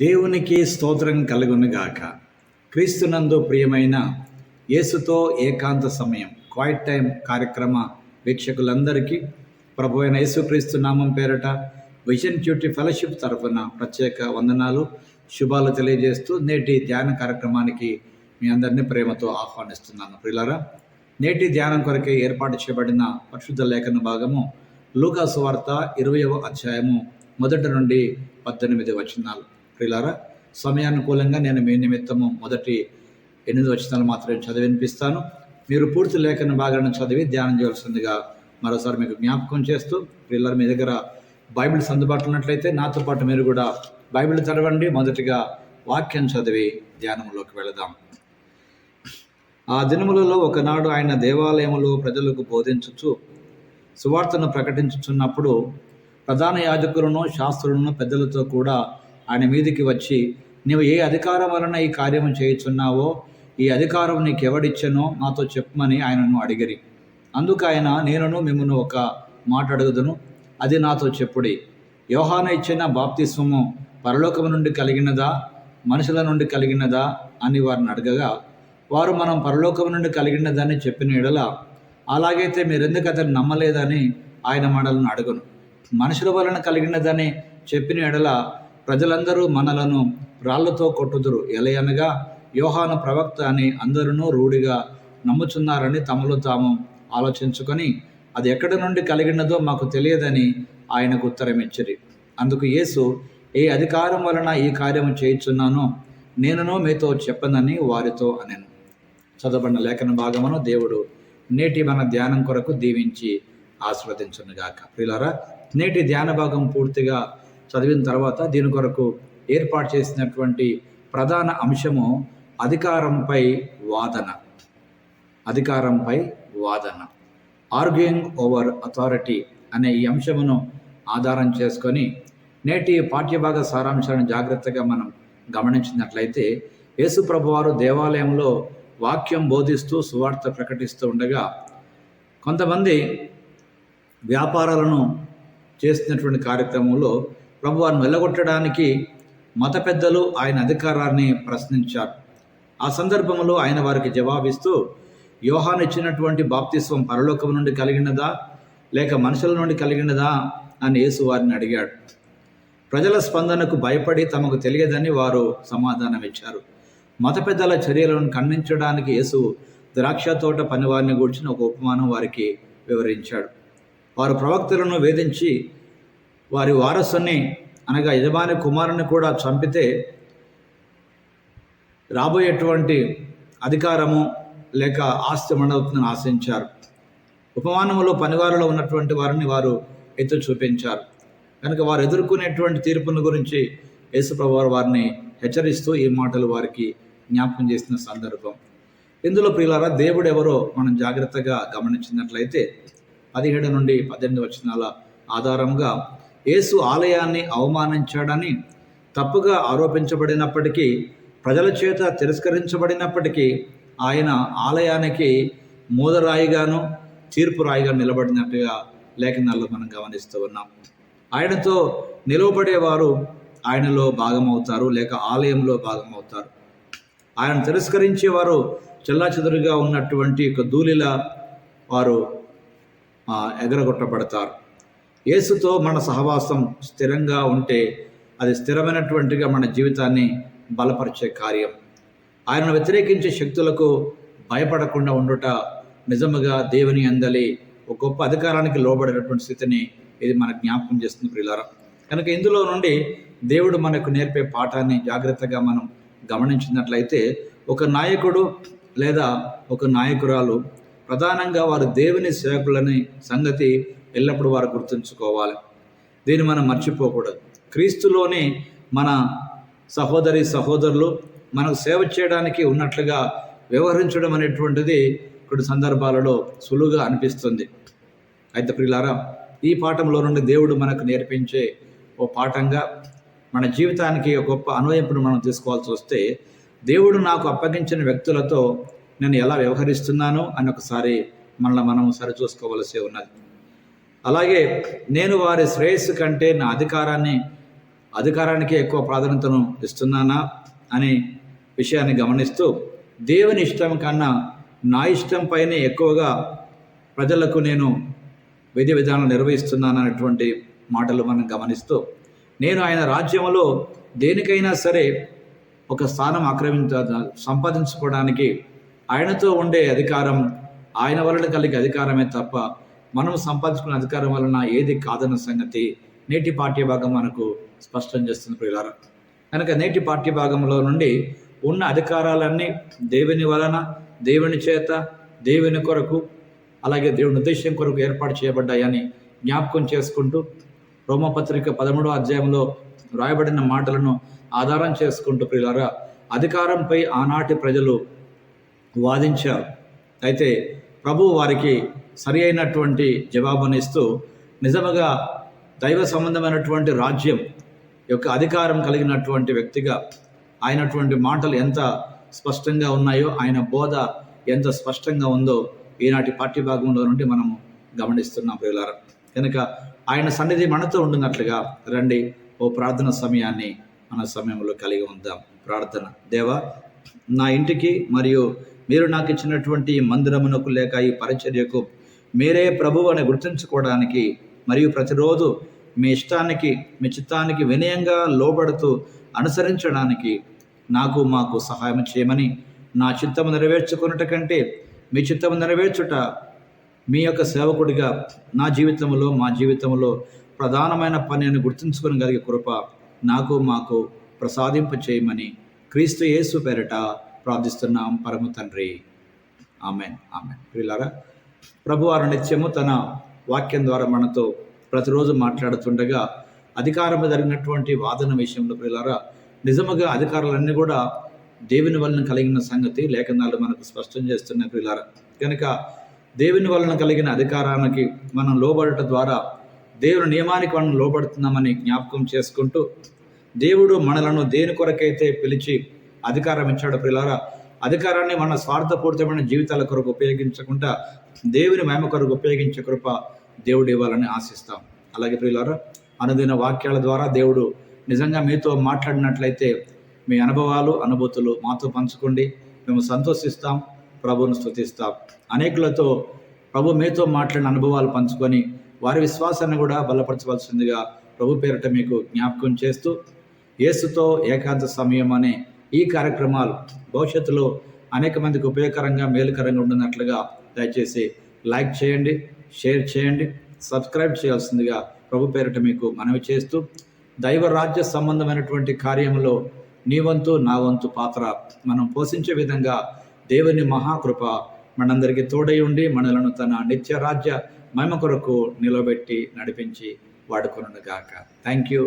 దేవునికి స్తోత్రం కలుగునుగాక. క్రీస్తునందు ప్రియమైన యేసుతో ఏకాంత సమయం క్వైట్ టైం కార్యక్రమ వీక్షకులందరికీ ప్రభు అయిన యేసుక్రీస్తు నామం పేరట విజన్ క్యూటీ ఫెలోషిప్ తరఫున ప్రత్యేక వందనాలు, శుభాలు తెలియజేస్తూ నేటి ధ్యాన కార్యక్రమానికి మీ అందరినీ ప్రేమతో ఆహ్వానిస్తున్నాను. ప్రియులారా, నేటి ధ్యానం కొరకే ఏర్పాటు చేయబడిన పరిశుద్ధ లేఖన భాగము లూకా సువార్త 20వ అధ్యాయము 1 నుండి 18 వచనాలు. ప్రియులారా, సమయానుకూలంగా నేను మీ నిమిత్తము మొదటి 8 వచనాలు మాత్రమే చదివి వినిపిస్తాను. మీరు పూర్తి లేఖన భాగాన్ని చదివి ధ్యానం చేయవలసిందిగా మరోసారి మీకు జ్ఞాపకం చేస్తూ, ప్రియులారా, మీ దగ్గర బైబిల్స్ అందుబాటులో ఉన్నట్లయితే నాతో పాటు మీరు కూడా బైబిల్ చదవండి. మొదటిగా వాక్యం చదివి ధ్యానంలోకి వెళదాం. ఆ దినములలో ఒకనాడు ఆయన దేవాలయములో ప్రజలకు బోధించుచు సువార్తను ప్రకటించుచున్నప్పుడు ప్రధాన యాజకులను శాస్త్రులను పెద్దలతో కూడా ఆయన మీదికి వచ్చి, నీవు ఏ అధికారం వలన ఈ కార్యము చేయుచున్నావో, ఈ అధికారం నీకు ఎవడిచ్చెనో నాతో చెప్పమని ఆయనను అడిగిరి. అందుకు ఆయన, నేనును మిమ్మల్ని ఒక మాట అడుగుదును, అది నాతో చెప్పుడి. యోహాను ఇచ్చిన బాప్తిస్మము పరలోకము నుండి కలిగినదా, మనుషుల నుండి కలిగినదా అని వారిని అడగగా, వారు మనం పరలోకము నుండి కలిగినదని చెప్పిన ఎడల, అలాగైతే మీరెందుకు అతను నమ్మలేదని ఆయన మనలను అడుగును. మనుషుల వలన కలిగినదని చెప్పిన ఎడల ప్రజలందరూ మనలను రాళ్లతో కొట్టుదురు, ఎలయనగా యోహాను ప్రవక్త అని అందరూ రూఢిగా నమ్ముచున్నారని తమలో తాము ఆలోచించుకొని, అది ఎక్కడి నుండి కలిగినదో మాకు తెలియదని ఆయనకు ఉత్తరం ఇచ్చిరి. అందుకు యేసు, ఏ అధికారం వలన ఈ కార్యము చేయుచున్నానో నేనును మీతో చెప్పనని వారితో అనెను. చదవబడిన లేఖన భాగమును దేవుడు నేటి మన ధ్యానం కొరకు దీవించి ఆశీర్వదించునుగాక. ప్రియులారా, నేటి ధ్యాన భాగం పూర్తిగా చదివిన తర్వాత దీని కొరకు ఏర్పాటు చేసినటువంటి ప్రధాన అంశము అధికారంపై వాదన. అధికారంపై వాదన, ఆర్గ్యూయింగ్ ఓవర్ అథారిటీ అనే ఈ అంశమును ఆధారం చేసుకొని నేటి పాఠ్యభాగ సారాంశాన్ని జాగ్రత్తగా మనం గమనించినట్లయితే, యేసు ప్రభువారు దేవాలయంలో వాక్యం బోధిస్తూ సువార్త ప్రకటిస్తూ ఉండగా కొంతమంది వ్యాపారాలను చేస్తున్నటువంటి కార్యక్రమంలో ప్రభువారిని వెళ్ళగొట్టడానికి మత పెద్దలు ఆయన అధికారాన్ని ప్రశ్నించారు. ఆ సందర్భంలో ఆయన వారికి జవాబిస్తూ, యోహాను ఇచ్చినటువంటి బాప్తిస్వం పరలోకం నుండి కలిగినదా లేక మనుషుల నుండి కలిగినదా అని యేసు వారిని అడిగాడు. ప్రజల స్పందనకు భయపడి తమకు తెలియదని వారు సమాధానం ఇచ్చారు. మత పెద్దల చర్యలను ఖండించడానికి యేసు ద్రాక్ష తోట పనివారిని గూర్చిన ఒక ఉపమానం వారికి వివరించాడు. వారు ప్రవక్తలను వేధించి వారి వారసుని అనగా యజమాని కుమారుని కూడా చంపితే రాబోయేటువంటి అధికారము లేక ఆస్తి మండవుతుందని ఆశించారు. ఉపమానములో పనివారిలో ఉన్నటువంటి వారిని వారు ఎత్తు చూపించారు. కనుక వారు ఎదుర్కొనేటువంటి తీర్పును గురించి యేసుప్రభువారు వారిని హెచ్చరిస్తూ ఈ మాటలు వారికి జ్ఞాపకం చేసిన సందర్భం. ఇందులో ప్రియులారా, దేవుడు ఎవరో మనం జాగ్రత్తగా గమనించినట్లయితే 17 నుండి 18 వచనాల ఆధారంగా యేసు ఆలయాన్ని అవమానించాడని తప్పుగా ఆరోపించబడినప్పటికీ, ప్రజల చేత తిరస్కరించబడినప్పటికీ ఆయన ఆలయానికి మూలరాయిగాను తీర్పు రాయిగా నిలబడినట్టుగా లేఖనాల్లో మనం గమనిస్తూ ఉన్నాం. ఆయనతో నిలవబడేవారు ఆయనలో భాగమవుతారు లేక ఆలయంలో భాగమవుతారు. ఆయన తిరస్కరించేవారు చెల్లాచెదురుగా ఉన్నటువంటి ఒక ధూళిలా వారు ఎగరగొట్టబడతారు. యేసుతో మన సహవాసం స్థిరంగా ఉంటే అది స్థిరమైనటువంటిగా మన జీవితాన్ని బలపరిచే కార్యం. ఆయనను వ్యతిరేకించే శక్తులకు భయపడకుండా ఉండుట నిజముగా దేవుని అందలి ఒక గొప్ప అధికారానికి లోబడినటువంటి స్థితిని ఇది మనకు జ్ఞాపకం చేస్తుంది ప్రియులారా. కనుక ఇందులో నుండి దేవుడు మనకు నేర్పే పాఠాన్ని జాగ్రత్తగా మనం గమనించినట్లయితే, ఒక నాయకుడు లేదా ఒక నాయకురాలు ప్రధానంగా వారు దేవుని సేవకులని సంగతి ఎల్లప్పుడూ వారు గుర్తుంచుకోవాలి. దీన్ని మనం మర్చిపోకూడదు. క్రీస్తులోని మన సహోదరి సహోదరులు మనకు సేవ చేయడానికి ఉన్నట్లుగా వ్యవహరించడం అనేటువంటిది కొన్ని సందర్భాలలో సులువుగా అనిపిస్తుంది. అయితే ప్రియులారా, ఈ పాఠంలో నుండి దేవుడు మనకు నేర్పించే ఓ పాఠంగా మన జీవితానికి ఒక గొప్ప అన్వయింపును మనం తీసుకోవాల్సి వస్తే, దేవుడు నాకు అప్పగించిన వ్యక్తులతో నేను ఎలా వ్యవహరిస్తున్నాను అని ఒకసారి మనల్ని మనం సరిచూసుకోవలసి ఉన్నది. అలాగే నేను వారి శ్రేయస్సు కంటే నా అధికారాన్ని అధికారానికి ఎక్కువ ప్రాధాన్యతను ఇస్తున్నానా అనే విషయాన్ని గమనిస్తూ దేవుని ఇష్టం కన్నా నా ఇష్టం పైనే ఎక్కువగా ప్రజలకు నేను విధి విధానాలు నిర్వహిస్తున్నానన్నటువంటి మాటలు మనం గమనిస్తూ నేను ఆయన రాజ్యంలో దేనికైనా సరే ఒక స్థానం సంపాదించుకోవడానికి ఆయనతో ఉండే అధికారం, ఆయన వలన కలిగే అధికారమే తప్ప మనం సంపాదించుకున్న అధికారం వలన ఏది కాదన్న సంగతి నేటి పాఠ్యభాగం మనకు స్పష్టం చేస్తుంది ప్రియులారా. కనుక నేటి పాఠ్యభాగంలో నుండి ఉన్న అధికారాలన్నీ దేవుని వలన, దేవుని చేత, దేవుని కొరకు, అలాగే దేవుని ఉద్దేశం కొరకు ఏర్పాటు చేయబడ్డాయని జ్ఞాపకం చేసుకుంటూ రోమపత్రిక 13వ అధ్యాయంలో రాయబడిన మాటలను ఆధారం చేసుకుంటూ ప్రియులారా, అధికారంపై ఆనాటి ప్రజలు వాదించారు. అయితే ప్రభువు వారికి సరి అయినటువంటి జవాబునిస్తూ నిజముగా దైవ సంబంధమైనటువంటి రాజ్యం యొక్క అధికారం కలిగినటువంటి వ్యక్తిగా ఆయనటువంటి మాటలు ఎంత స్పష్టంగా ఉన్నాయో, ఆయన బోధ ఎంత స్పష్టంగా ఉందో ఈనాటి పాఠ్యభాగంలో నుండి మనము గమనిస్తున్నాం ప్రియులారా. కనుక ఆయన సన్నిధి మనతో ఉండినట్లుగా రండి ఓ ప్రార్థన సమయాన్ని మన సమయంలో కలిగి ఉందాం. ప్రార్థన. దేవా, నా ఇంటికి మరియు మీరు నాకు ఇచ్చినటువంటి మందిరమునకు లేక ఈ పరిచర్యకు మీరే ప్రభువు అని గుర్తుంచుకోవడానికి మరియు ప్రతిరోజు మీ ఇష్టానికి, మీ చిత్తానికి వినయంగా లోబడుతూ అనుసరించడానికి మాకు సహాయం చేయమని, నా చిత్తము నెరవేర్చుకున్నట కంటే మీ చిత్తము నెరవేర్చుట మీ యొక్క సేవకుడిగా నా జీవితంలో, మా జీవితంలో ప్రధానమైన పని అని గుర్తుంచుకోగలిగే కృప మాకు ప్రసాదింప చేయమని క్రీస్తు యేసు పేరిట ప్రార్థిస్తున్నాం పరమ తండ్రి. Amen, amen. ప్రియులారా, ప్రభువారు నిత్యము తన వాక్యం ద్వారా మనతో ప్రతిరోజు మాట్లాడుతుండగా అధికారం జరిగినటువంటి వాదన విషయంలో ప్రియులారా, నిజముగా అధికారాలన్నీ కూడా దేవుని వలన కలిగిన సంగతి లేఖనాలు మనకు స్పష్టం చేస్తున్నాయి ప్రియులారా. కనుక దేవుని వలన కలిగిన అధికారానికి మనం లోబడటం ద్వారా దేవుని నియమానికి మనం లోబడుతున్నామని జ్ఞాపకం చేసుకుంటూ, దేవుడు మనలను దేని కొరకైతే పిలిచి అధికారం ఇచ్చాడు ప్రియులారా, అధికారాన్ని మన స్వార్థపూరితమైన జీవితాల కొరకు ఉపయోగించకుండా దేవుని మహిమ కొరకు ఉపయోగించే కృప దేవుడు ఇవ్వాలని ఆశిస్తాం. అలాగే ప్రియులారా, అనుదిన వాక్యాల ద్వారా దేవుడు నిజంగా మీతో మాట్లాడినట్లయితే మీ అనుభవాలు, అనుభూతులు మాతో పంచుకోండి. మేము సంతోషిస్తాం, ప్రభువును స్తుతిస్తాం. అనేకులతో ప్రభు మీతో మాట్లాడిన అనుభవాలు పంచుకొని వారి విశ్వాసాన్ని కూడా బలపరచవలసిందిగా ప్రభు పేరిట మీకు జ్ఞాపకం చేస్తూ, యేసుతో ఏకాంత సమయం అనే ఈ కార్యక్రమాలు భవిష్యత్తులో అనేక మందికి ఉపయోగకరంగా, మేలుకరంగా ఉండినట్లుగా దయచేసి లైక్ చేయండి, షేర్ చేయండి, సబ్స్క్రైబ్ చేయాల్సిందిగా ప్రభు పేరిట మీకు మనవి చేస్తూ, దైవ రాజ్య సంబంధమైనటువంటి కార్యంలో నీ వంతు, నా వంతు పాత్ర మనం పోషించే విధంగా దేవుని మహాకృప మనందరికీ తోడై ఉండి మనలను తన నిత్య రాజ్య మహిమ కొరకు నిలబెట్టి నడిపించి వాడుకొనుగాక. Thank you.